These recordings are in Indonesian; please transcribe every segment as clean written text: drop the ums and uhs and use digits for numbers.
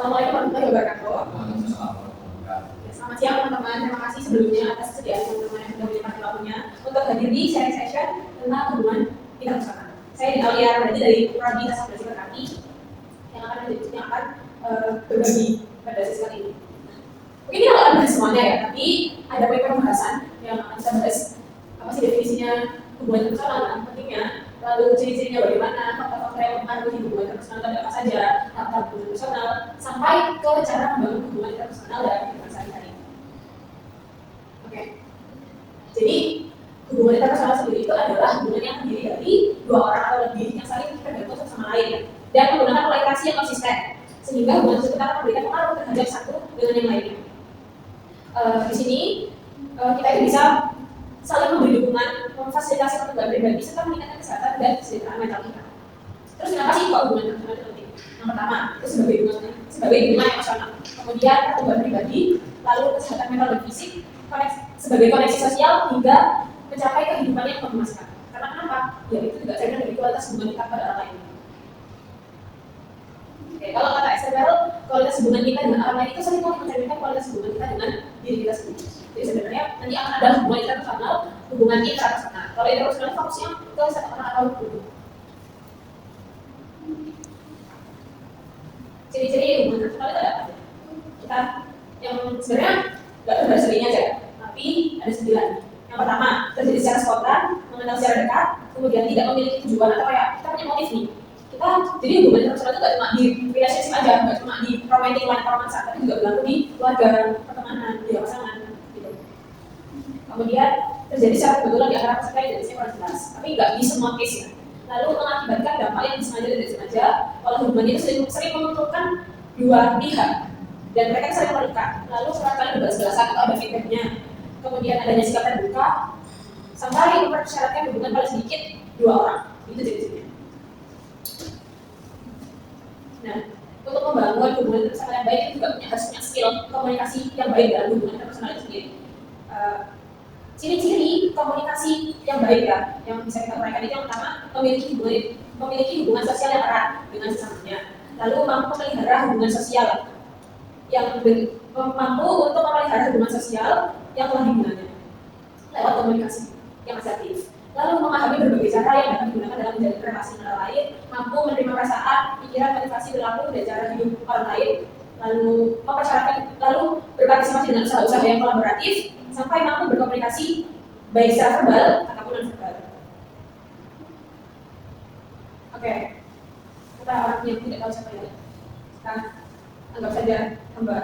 Assalamualaikum warahmatullahi wabarakatuh. Selamat siang teman-teman, terima kasih sebelumnya atas kesediaan teman-teman yang sudah menyempatkan waktunya untuk hadir di sharing session tentang hubungan tingkat usaha. Saya Aulia berarti dari Prodi Transportasi Berkati yang akan berbagi pada sesi kali ini. Mungkin kita akan bahas semuanya ya, tapi ada poin pembahasan yang akan kita bahas. Apa sih definisinya hubungan internasional, pentingnya, lalu ciri-cirinya bagaimana, faktor-faktor yang mempengaruhi hubungan internasional tadi apa saja, tahap hubungan internasional, sampai ke cara membangun hubungan internasional dalam kehidupan sehari-hari. Oke, jadi hubungan internasional sendiri itu adalah hubungan yang terdiri dari dua orang atau lebih yang saling tergantung satu sama lain dan menggunakan komunikasi yang konsisten, sehingga hubungan tersebut akan memberikan pengaruh terhadap satu dengan yang lainnya. Di sini kita itu bisa saling memberi dukungan, memfasilitasi pertumbuhan pribadi, serta meningkatkan kesehatan dan kesejahteraan mental kita. Terus kenapa sih kok hubungan internasional itu penting? Yang pertama, itu sebagai hubungan emosional. Kemudian pertumbuhan pribadi, lalu kesehatan mental dan fisik, sebagai koneksi sosial hingga mencapai kehidupan yang memuaskan. Karena kenapa? Ya itu juga cermin dari kualitas hubungan kita pada orang lain. Oke, kalau kata SML, kualitas hubungan kita dengan orang lain itu sering mencerminkan kualitas hubungan kita dengan diri kita sendiri. Jadi sebenarnya nanti akan ada hubungan internasional, hubungan intrapersonal. Kalau interpersonal fokusnya ke satu orang atau grup. Ciri-ciri hubungan internasional itu ada apa? Kita yang sebenarnya nggak terbatas ini aja, tapi ada 9. Yang pertama, terjadi secara spontan, mengenal secara dekat, kemudian tidak memiliki tujuan atau kayak kita punya motif nih. Jadi hubungan internasional itu nggak cuma di relationship aja, nggak cuma di romantic romance, tapi juga berlaku di keluarga, pertemanan, di pasangan. Kemudian terjadi secara kebetulan di antara peserta yang jenisnya kurang jelas, tapi nggak di semua case ya. Lalu mengakibatkan dampak yang disengaja dan tidak sengaja, kalau hubungan itu sering menguntungkan dua pihak dan mereka saling melukai. Lalu kali berbalas-balasan atau ada feedbacknya. Kemudian adanya sikap terbuka, sampai mempersyaratkan hubungan paling sedikit 2 orang. Itu jenisnya. Nah, untuk membangun hubungan internasional yang baik itu juga harus punya skill komunikasi yang baik dalam hubungan internasional itu sendiri. Ciri-ciri komunikasi yang baik ya, yang bisa kita uraikan itu yang pertama memiliki hubungan sosial yang erat dengan sesamanya, lalu mampu memelihara hubungan sosial yang mampu untuk memelihara hubungan sosial yang telah dimulainya lewat komunikasi yang asertif, lalu memahami berbagai cara yang dapat digunakan dalam menjalin relasi dengan orang lain, mampu menerima perasaan, pikiran, motivasi, perilaku dan cara hidup orang lain, lalu berpartisipasi dengan usaha-usaha yang kolaboratif, sampai mampu berkomunikasi baik secara verbal ataupun non-verbal. Oke, kita orang yang tidak tahu siapa ini, kita anggap saja hamba.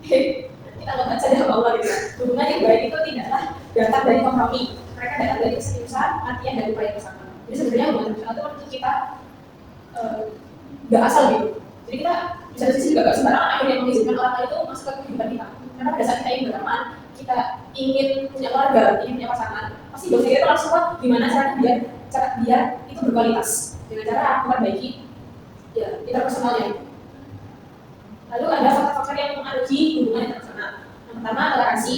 Kita anggap saja hamba Allah gitu. Hubungan yang baik itu tidaklah datang dari kompromi, mereka datang dari keseriusan, latihan dan upaya bersama. Jadi sebenarnya hubungan internasional itu menurut kita nggak asal gitu. Jadi kita bisa dari sisi juga nggak sembarangan akhirnya mengizinkan orang lain itu masuk ke kehidupan kita. Karena pada saat kita ingin berteman, kita ingin punya keluarga, ingin punya pasangan, pasti dosen kita langsung buat gimana cara dia itu berkualitas dengan cara memperbaiki ya interpersonalnya. Lalu ada faktor-faktor yang mempengaruhi hubungan internasional. Yang pertama toleransi,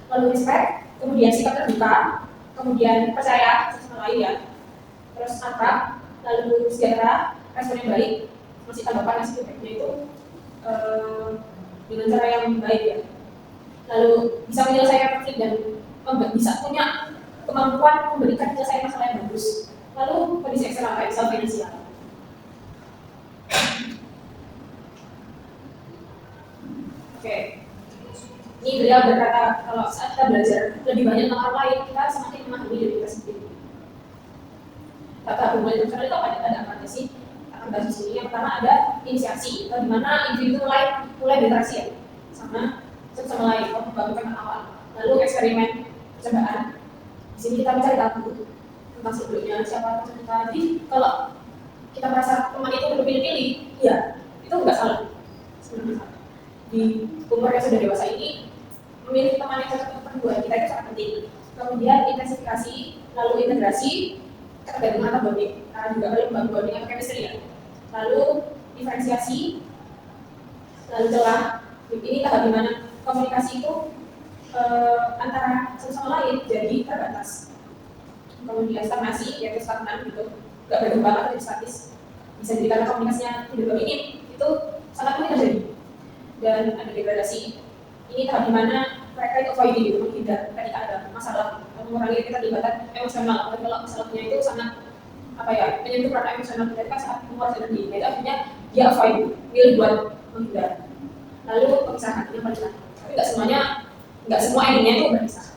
lalu respect, kemudian sikap terbuka, kemudian percaya satu sama lain ya, terus akrab, lalu sejahtera, respon yang baik, masih tanggapan ngasih feedbacknya itu dengan cara yang baik ya. Lalu bisa menyelesaikan konflik dan bisa punya kemampuan memberikan penyelesaian masalah yang bagus. Lalu kondisi eksternal kayak misal finansial. Oke, ini beliau berkata kalau saat kita belajar lebih banyak tentang orang lain, kita semakin memahami diri kita sendiri. Kata hubungan internasional itu ada apa sih? Akan bahas di sini. Yang pertama ada inisiasi, atau di mana individu mulai berinteraksi ya sama lain, membangun awal. Lalu eksperimen, percobaan. Di sini kita mencari tahu tentang sebelumnya siapa teman kita. Jadi kalau kita merasa teman itu berpilih-pilih, ya itu nggak salah sebenarnya. Di umur yang sudah dewasa ini, memilih teman yang cocok untuk buat kita itu sangat penting. Kemudian intensifikasi, lalu integrasi, ketergantungan atau bonding. Karena juga perlu membangun bonding atau chemistry ya. Lalu diferensiasi, lalu celah. Ini tahap dimana komunikasi itu antara satu sama lain jadi terbatas. Kemudian stagnasi, yaitu stagnan gitu, nggak berkembang atau statis. Bisa jadi karena komunikasinya tidak dominan, itu sangat mungkin terjadi. dan ada degradasi. Ini tahap dimana mereka itu avoiding gitu, menghindar ketika ada masalah, mengurangi keterlibatan emosional. Kalau masalahnya itu sangat menyentuh ranah emosional kita kan saat menguras energi. Jadi akhirnya dia avoid, milih buat menghindar. Lalu pemisahan yang paling penting. Tapi nggak semua endingnya itu berpisah.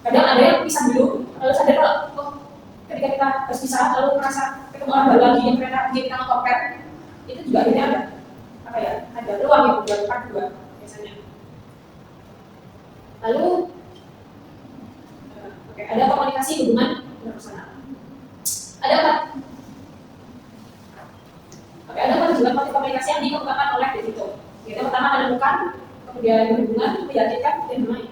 Kadang ada yang pisah dulu, lalu sadar kalau ketika kita harus pisah, lalu merasa ketemu orang baru lagi yang ternyata jadi kita compare, itu juga akhirnya ada ruang yang buat part 2 biasanya. Lalu ada komunikasi hubungan interpersonal. Ada empat tujuan komunikasi yang dikembangkan oleh Devito. Yang pertama menemukan, kemudian berhubungan, meyakinkan, dan bermain.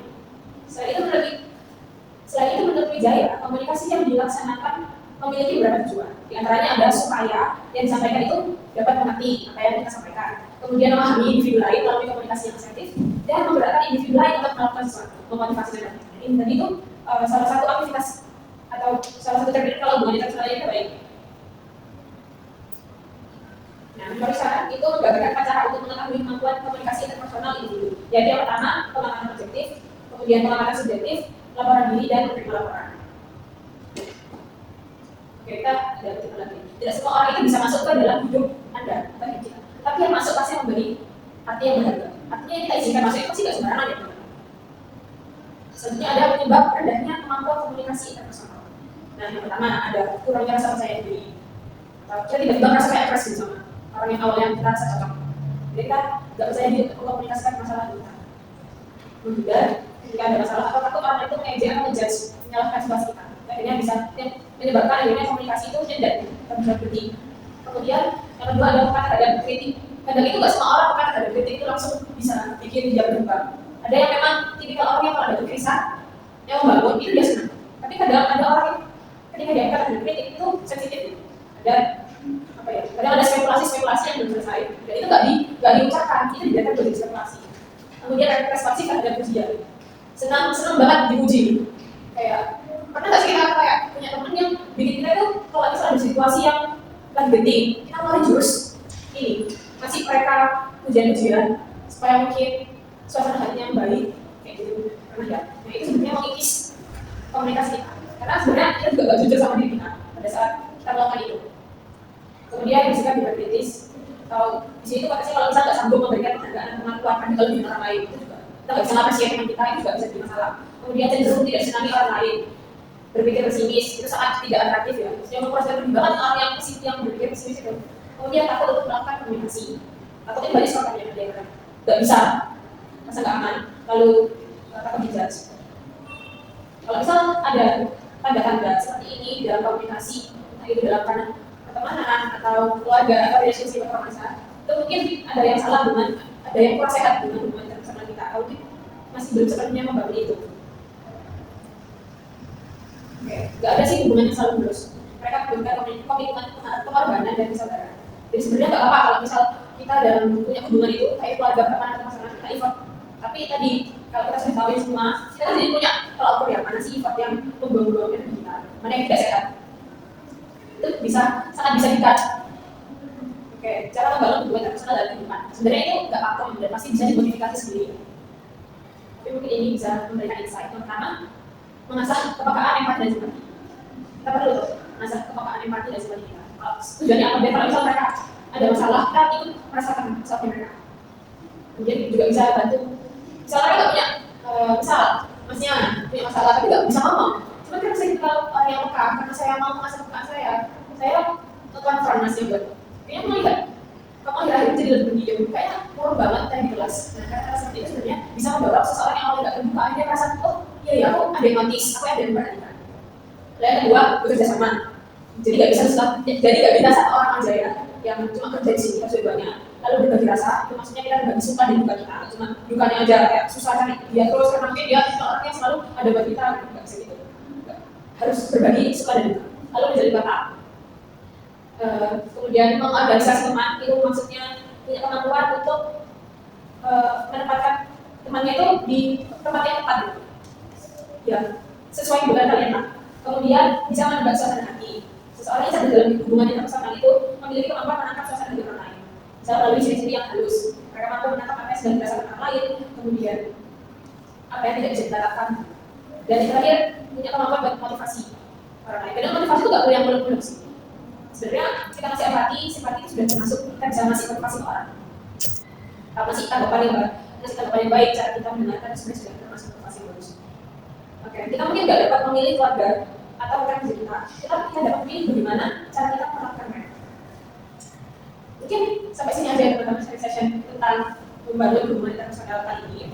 Selain itu menurut Wijaya, komunikasi yang dilaksanakan memiliki beberapa tujuan. Di antaranya ada supaya yang disampaikan itu dapat mengerti apa yang kita sampaikan, kemudian memahami individu lain melalui komunikasi yang asertif, dan memberatkan individu lain untuk melakukan sesuatu, memotivasi dan lain-lain. Dan itu salah satu aktivitas atau salah satu teknik kalau hubungan interpersonal itu baik. Nah, menurut syarat itu menggambarkan cara untuk mengetahui kemampuan komunikasi interpersonal individu. Jadi yang pertama pengamatan objektif, kemudian pengamatan subjektif, laporan diri dan menerima laporan. Oke, kita ada kutipan lagi. Tidak semua orang itu bisa masuk ke dalam hidup Anda atau hidup kita. Tapi yang masuk pasti memberi arti yang berharga. Artinya yang kita izinkan masuk itu pasti tidak sembarangan ya teman-teman. Selanjutnya ada penyebab rendahnya kemampuan komunikasi interpersonal. Nah, yang pertama ada kurangnya rasa percaya diri. Kita tiba-tiba merasa kayak keras gitu sama orang yang awalnya kita rasa cocok. Jadi kita nggak percaya diri untuk mengkomunikasikan masalah kita. Menghindar ketika ada masalah atau takut orang itu mengejek atau ngejudge, menyalahkan situasi kita. Akhirnya bisa menyebabkan akhirnya komunikasi itu tidak berhenti. Kemudian yang kedua adalah peka terhadap kritik. Kadang itu nggak semua orang peka terhadap kritik itu langsung bisa bikin dia berubah. Ada yang memang tipikal orang yang kalau ada kritik yang membangun itu dia senang. Tapi kadang ada orang yang ketika dia peka terhadap kritik itu sensitif. Ada kadang ada spekulasi yang belum selesai. Dan itu nggak diucapkan, itu dibiarkan jadi spekulasi. Kemudian responsif terhadap pujian. Senang banget dipuji. Kayak pernah nggak sih kita punya teman yang bikin kita itu kalau misalnya ada situasi yang lagi genting, kita mulai jurus ini masih mereka pujian supaya mungkin suasana hatinya baik kayak gitu. Pernah ya? Nah itu sebenarnya mengikis komunikasi kita. Karena sebenarnya kita juga nggak jujur sama diri kita pada saat kita melakukan itu. Kemudian bersikap tidak kritis. Atau di sini tuh katanya kalau misalnya nggak sanggup memberikan penghargaan dan pengakuan pada kelebihan orang lain itu juga kita nggak bisa ngapresiasi teman kita, itu juga bisa jadi masalah. Kemudian cenderung tidak disenangi orang lain, berpikir pesimis itu sangat tidak atraktif ya. Yang memperhatikan pertimbangan orang yang positif yang berpikir pesimis itu. Kemudian takut untuk melakukan komunikasi, takutnya banyak soalnya ada yang nggak bisa, masa nggak aman, lalu takut dijudge. Kalau misal ada tanda-tanda seperti ini di dalam komunikasi, entah itu dalam pertemanan atau keluarga atau relationship atau masa, itu mungkin ada yang salah dengan, ada yang kurang sehat dengan hubungan interpersonal kita, atau mungkin masih belum sepenuhnya membangun itu. Nggak ada sih hubungan yang selalu mulus. Mereka memberikan komitmen pengorbanan dan kesabaran. Jadi sebenarnya nggak apa-apa kalau misal kita dalam punya hubungan itu kayak keluarga pertemanan atau pasangan kita effort. Tapi tadi kalau kita sudah tahu semua, kita jadi punya kalau ukur yang mana sih effort yang membuang-buang energi kita, mana yang tidak sehat. Itu sangat bisa di-cut. Oke, cara membangun hubungan interpersonal dalam kehidupan. Sebenarnya itu nggak pakem dan pasti bisa dimodifikasi sendiri. Tapi mungkin ini bisa memberikan insight. Yang pertama, mengasah kepekaan empati dan simpati. Kita perlu mengasah kepekaan empati dan simpati kita. Tujuannya apa? Biar kalau misal mereka ada masalah, kita ikut merasakan masalahnya mereka. Kemudian juga bisa bantu. Misalnya mereka nggak punya, misal masnya punya masalah tapi nggak bisa ngomong. Cuma kan saya kenal orang yang peka, karena saya mau mengasah kepekaan saya konfront masnya buat. Kayaknya melihat kamu akhir-akhir jadi lebih pendiam, kayaknya murung banget tadi di kelas. Nah, karena seperti itu sebenarnya bisa mendorong seseorang yang awalnya nggak terbuka, akhirnya merasa, oh iya ya, aku ada yang notice, aku ada yang perhatikan. Lalu yang kedua, bekerja sama. Jadi nggak bisa satu orang aja ya, yang cuma kerja di sini harus banyak. Lalu berbagi rasa, itu maksudnya kita berbagi suka dan duka kita, cuma dukanya aja kayak susah cari dia terus karena mungkin dia orang yang selalu ada buat kita, nggak bisa gitu. Harus berbagi suka dan duka. Lalu menjadi bapak. Kemudian mengorganisasi teman itu maksudnya punya kemampuan untuk menempatkan temannya itu di tempat yang tepat gitu. Ya, sesuai dengan kalian lah. Kemudian bisa menebak suasana hati. Seseorang yang sedang dalam hubungan interpersonal itu memiliki kemampuan menangkap suasana hati orang lain. Misalnya melalui ciri-ciri yang halus, mereka mampu menangkap apa yang sedang dirasakan orang lain, kemudian apa yang tidak bisa dikatakan, dan yang terakhir punya kemampuan buat motivasi orang lain. Kadang motivasi itu nggak perlu yang muluk-muluk sih. Sebenarnya kita masih empati, simpati itu sudah termasuk kita bisa masih motivasi ke orang. Masih tanggapan yang baik, cara kita mendengarkan sebenarnya sudah termasuk motivasi yang bagus. Oke, kita mungkin nggak dapat memilih keluarga atau rekan kerja kita dapat memilih bagaimana cara kita menerapkan mereka. Mungkin sampai sini aja teman-teman session tentang membangun hubungan internasional kali ini.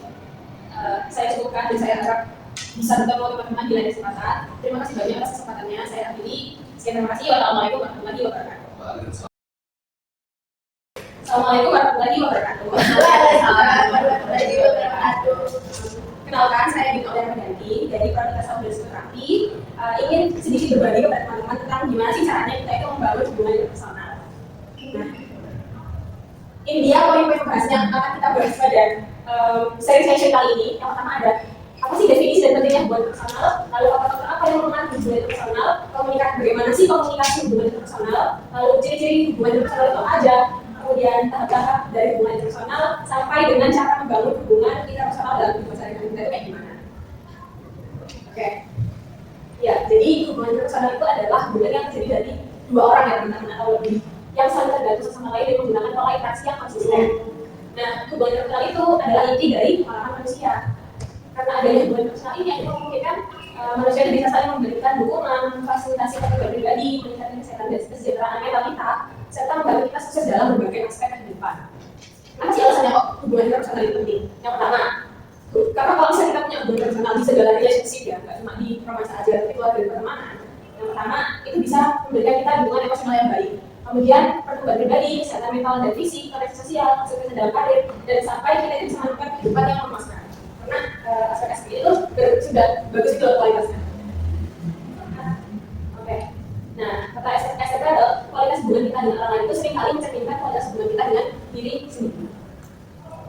Saya cukupkan dan saya harap bisa bertemu teman-teman di lain kesempatan. Terima kasih banyak atas kesempatannya. Saya akhiri. Sekian, terima kasih. Wassalamualaikum warahmatullahi wabarakatuh. Assalamualaikum warahmatullahi wabarakatuh. Kenalkan, saya Dino Darmadanti dari Prodi Saudara Psikoterapi. Ingin sedikit berbagi kepada teman-teman tentang gimana sih caranya kita itu membangun hubungan internasional. Nah, ini dia poin-poin pembahasnya yang akan kita bahas pada sharing session kali ini. Yang pertama ada apa sih definisi dan pentingnya hubungan internasional, lalu faktor-faktor apa yang mempengaruhi hubungan internasional, komunikasi bagaimana sih komunikasi hubungan internasional, lalu ciri-ciri hubungan internasional itu aja, kemudian tahap-tahap dari hubungan internasional sampai dengan cara membangun hubungan internasional dalam kehidupan sehari-hari kita itu kayak gimana. Oke. Ya, jadi hubungan internasional itu adalah hubungan yang terjadi dari dua orang ya teman-teman atau lebih yang saling tergantung satu sama lain dan menggunakan pola interaksi yang konsisten. Nah, hubungan internasional itu adalah inti dari pengalaman manusia. Karena adanya hubungan internasional ini yang memungkinkan manusia bisa saling memberikan dukungan, memfasilitasi kehidupan pribadi, meningkatkan kesehatan dan kesejahteraan mental kita, serta membantu kita sukses dalam berbagai aspek kehidupan. Apa sih alasannya kok hubungan internasional itu penting? Yang pertama, karena kalau misalnya kita punya hubungan internasional di segala relationship ya, nggak cuma di romansa aja, tapi keluarga dan pertemanan. Yang pertama, itu bisa memberikan kita dukungan emosional yang baik. Kemudian pertumbuhan pribadi, kesehatan mental dan fisik, koneksi sosial, kesuksesan dalam karir, dan sampai kita itu bisa menemukan kehidupan yang memuaskan. Karena aspek-aspek itu sudah bagus itu kualitasnya. Oke. Nah, kata aspek adalah kualitas hubungan kita dengan orang lain itu seringkali mencerminkan kualitas hubungan kita dengan diri sendiri.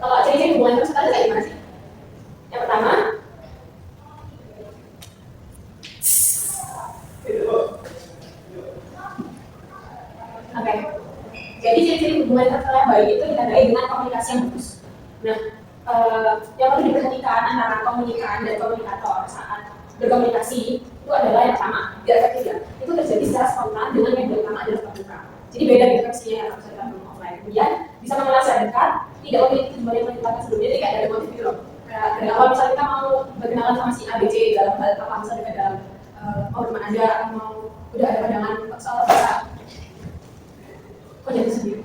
Kalau ciri-ciri hubungan itu sebenarnya kayak gimana sih? Yang pertama, oke. Jadi ciri-ciri hubungan internasional yang baik itu ditandai dengan komunikasi yang bagus. Nah, yang perlu diperhatikan antara komunikan dan komunikator saat berkomunikasi itu adalah yang pertama, biar efektif ya. Itu terjadi secara spontan dengan yang pertama adalah tatap muka. Jadi beda gitu persisnya yang harus dilakukan offline. Kemudian bisa mengenal secara dekat, tidak memiliki tujuan yang menentukan sebelumnya, jadi kayak ada motif gitu loh. Dari awal misalnya kita mau berkenalan sama si ABC dalam hal apa misalnya kita dalam mau teman aja atau mau udah ada pandangan soal bahasa kok jadi sendiri.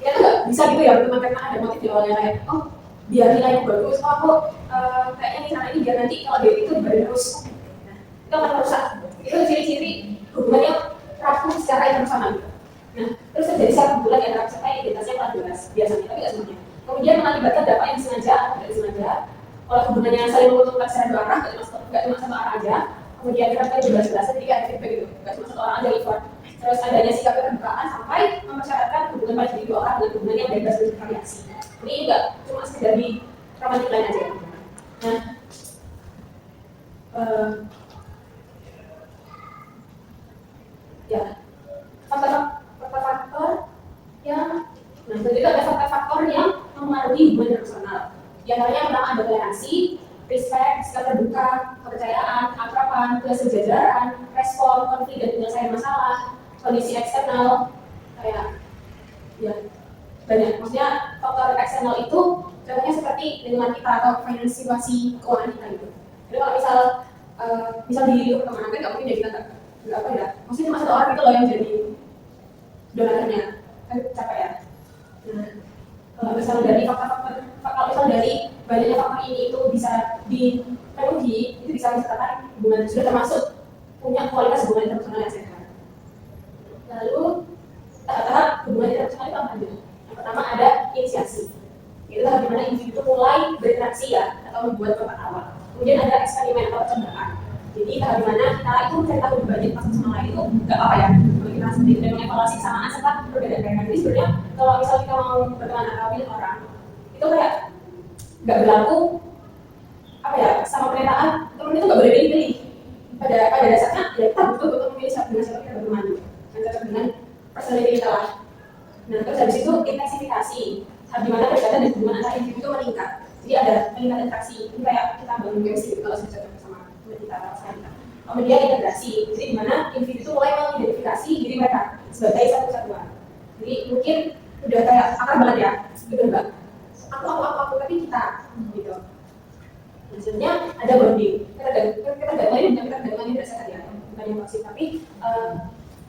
Kita tuh nggak bisa gitu ya cuma karena ada motif di awalnya kayak oh biar nilainya bagus, oh aku kayaknya nih cara ini biar nanti kalau dia itu dibayarin terus. Nah, itu akan merusak. Itu ciri-ciri hubungan yang rapuh secara internasional. Nah, terus terjadi saat hubungan yang antara peserta identitasnya kurang jelas biasanya, tapi nggak semuanya. Kemudian mengakibatkan dampak yang disengaja atau tidak disengaja. Kalau hubungannya saling menguntungkan secara dua arah, nggak cuma satu arah aja. Kemudian kita pakai jelas-jelas, jadi kayak feedback gitu, nggak cuma satu orang aja effort. Terus adanya sikap keterbukaan sampai mempersyaratkan hubungan pada diri dua orang dengan hubungan yang bebas dan bervariasi. Ini nggak cuma sekedar di romantik lain aja. Nah, ya faktor-faktor yang, nah jadi ada faktor-faktor yang mempengaruhi hubungan internasional. Di antaranya yang pertama ada toleransi, respect, sikap terbuka, kepercayaan, akraban, kesejajaran, respon, konflik dan penyelesaian masalah, kondisi eksternal, kayak ya banyak. Maksudnya faktor eksternal itu contohnya seperti lingkungan kita atau situasi keuangan kita gitu. Jadi kalau misal di pertemanan kan nggak mungkin ya kita nggak apa ya. Maksudnya cuma satu orang itu loh yang jadi donaturnya, kan capek ya. Nah, kalau misal dari kalau misal dari banyaknya faktor ini itu bisa dipenuhi, itu bisa menceritakan hubungan sudah termasuk punya kualitas hubungan internasional yang sehat. Lalu tahap-tahap hubungan internasional itu apa aja? Yang pertama ada inisiasi. Itu tahap dimana individu mulai berinteraksi ya atau membuat kontak awal. Kemudian ada eksperimen atau percobaan. Jadi tahap dimana kita itu mencari tahu lebih banyak satu sama lain itu nggak apa ya. Kalau kita sendiri dan mengevaluasi kesamaan serta perbedaan mereka. Jadi sebenarnya kalau misal kita mau berteman atau pilih orang itu kayak nggak berlaku apa ya sama pernyataan temen itu nggak boleh pilih-pilih. Pada dasarnya ya kita dengan siapa kita berteman, yang cocok dengan personality kita lah. Nah terus habis itu intensifikasi, di mana kedekatan dan hubungan antara individu itu meningkat. Jadi ada peningkatan interaksi, ini kayak kita bangun chemistry gitu kalau sudah cocok sama teman kita atau pasangan kita. Kemudian integrasi, jadi di mana individu itu mulai mengidentifikasi diri mereka sebagai satu kesatuan. Jadi mungkin udah kayak akar banget ya, udah enggak aku tapi kita gitu. Maksudnya ada bonding, ketergantungan ini bukan ketergantungan yang berdasarkan ya, bukan yang toksik, tapi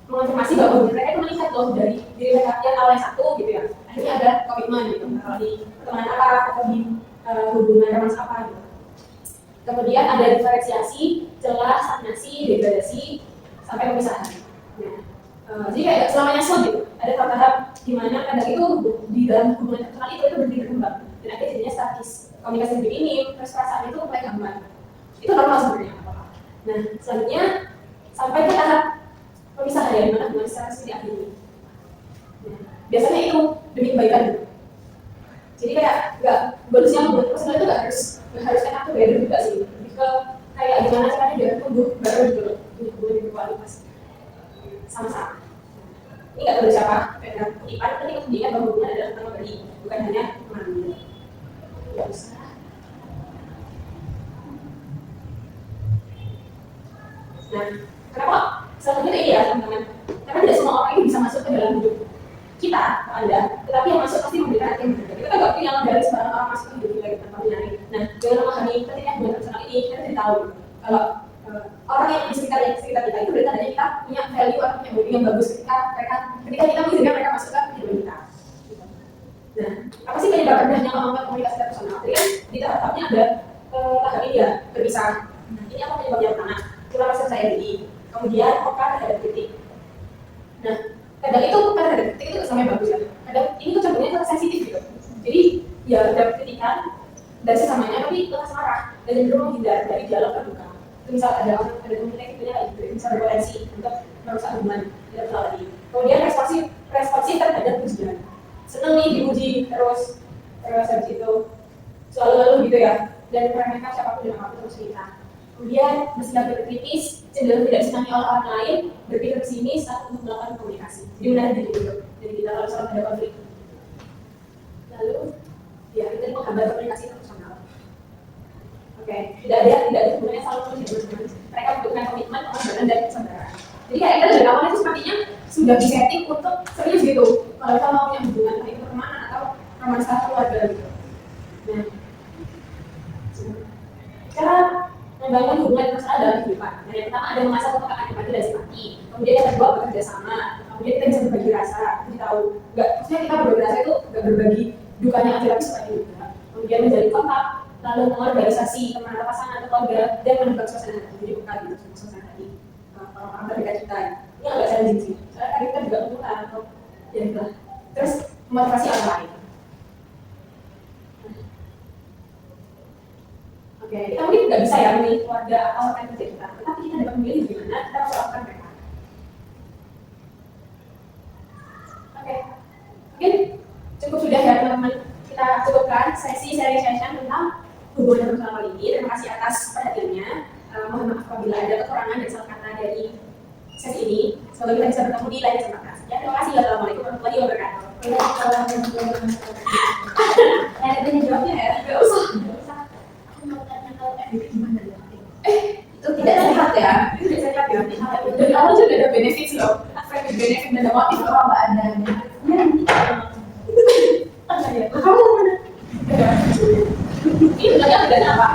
mengonfirmasi bahwa mereka itu melihat loh dari diri mereka yang awalnya satu gitu ya, akhirnya ada komitmen gitu, kalau di pertemanan apa atau di hubungan romantis apa gitu. Kemudian ada diferensiasi, celah, stagnasi, degradasi, sampai pemisahan. Nah, jadi kayak selamanya slot gitu, ada tahap-tahap di mana kadang itu di dalam hubungan personal itu berhenti berkembang dan akhirnya jadinya statis. Komunikasi lebih ini, terus perasaan itu mulai gampang. Itu normal sebenarnya. Nah, selanjutnya sampai ke tahap pemisahan ya, di mana hubungan secara resmi diakhiri. Nah, biasanya itu demi kebaikan. Jadi kayak nggak bonusnya hubungan personal itu nggak harus enak tuh beda juga sih. Lebih ke kayak gimana caranya dia tumbuh baru gitu loh, hubungan yang berkualitas sama-sama. Ini nggak tahu siapa, karena kutipan penting untuk diingat bahwa hubungan adalah tentang memberi, bukan hanya mengambil. Nah, kenapa selanjutnya ini ya teman-teman? Karena tidak semua orang ini bisa masuk ke dalam hidup kita, Anda, tetapi yang masuk pasti memberikan arti yang berbeda. Kita nggak pilih yang dari sembarang orang masuk ke hidup kita gitu, tanpa menyadari. Nah, dengan memahami pentingnya hubungan personal ini, kita jadi tahu kalau orang yang di sekitar kita itu berarti adanya kita punya value atau punya bonding yang bagus ketika kita mengizinkan mereka masuk ke hidup kita. Nah, apa sih penyebab rendahnya kemampuan komunikasi personal? Jadi kan di tahap-tahapnya ada tahap ini ya, berpisah. Nah, ini apa penyebabnya pertama? Kurang rasa percaya diri. Kemudian peka terhadap kritik. Nah, kadang itu peka terhadap kritik itu kesannya bagus ya. Kadang ini tuh cenderungnya sensitif gitu. Jadi ya dapat kritikan dari sesamanya, tapi lekas marah dan cenderung menghindar dari dialog terbuka. Misal ada teman kita yang kayak gitu, misal berpotensi untuk merusak hubungan tidak kenal lagi. Kemudian responsif terhadap pujian. Seneng nih dipuji terus habis itu selalu gitu ya, dan meremehkan siapapun dengan apapun terus kita. Kemudian bersikap kritis, cenderung tidak disenangi oleh orang lain, berpikir pesimis saat untuk melakukan komunikasi. Jadi menahan diri dulu dari kita kalau misalnya ada konflik. Lalu ya kita menghambat komunikasi personal. Oke, tidak ada hubungannya selalu terus ya. Mereka membutuhkan komitmen, pengorbanan dan kesabaran. Jadi kayak kita dari awal itu sepertinya sudah disetting untuk serius gitu. Kalau kita mau punya hubungan entah itu pertemanan atau romansa keluarga gitu. Nah, cara membangun hubungan personal dalam kehidupan. Nah, yang pertama ada mengasah kepekaan empati dan simpati. Kemudian yang kedua bekerja sama. Kemudian kita bisa berbagi rasa. Kita tahu, maksudnya kita berbagi rasa itu nggak berbagi dukanya aja tapi seperti itu. Kemudian menjadi kontak, lalu mengorganisasi teman atau pasangan atau keluarga dan menebak suasana hati. Jadi bukan gitu suasana hati orang terdekat kita. Ini agak challenging sih. Soalnya kadang kita juga butuh atau ya itulah. Terus memotivasi orang lain. Oke, kita mungkin nggak bisa ya memilih keluarga atau rekan kerja kita, tetapi kita dapat memilih gimana kita memperlakukan mereka. Oke, mungkin cukup sudah ya teman-teman. Kita cukupkan sesi sharing session tentang hubungan personal kali ini. Terima kasih atas perhatiannya. Mohon maaf apabila ada kekurangan dan salah kata dari sesi ini. Semoga kita bisa bertemu di lain kesempatan. Ya, terima kasih. Wassalamualaikum warahmatullahi wabarakatuh. Ada tanya jawabnya ya? Nggak usah. Itu tidak sehat ya? Itu tidak sehat ya? Dari awal juga ada benefit loh. Benefit dan motif kalau nggak ada. Kamu mana? Ini bilangnya bedanya apa?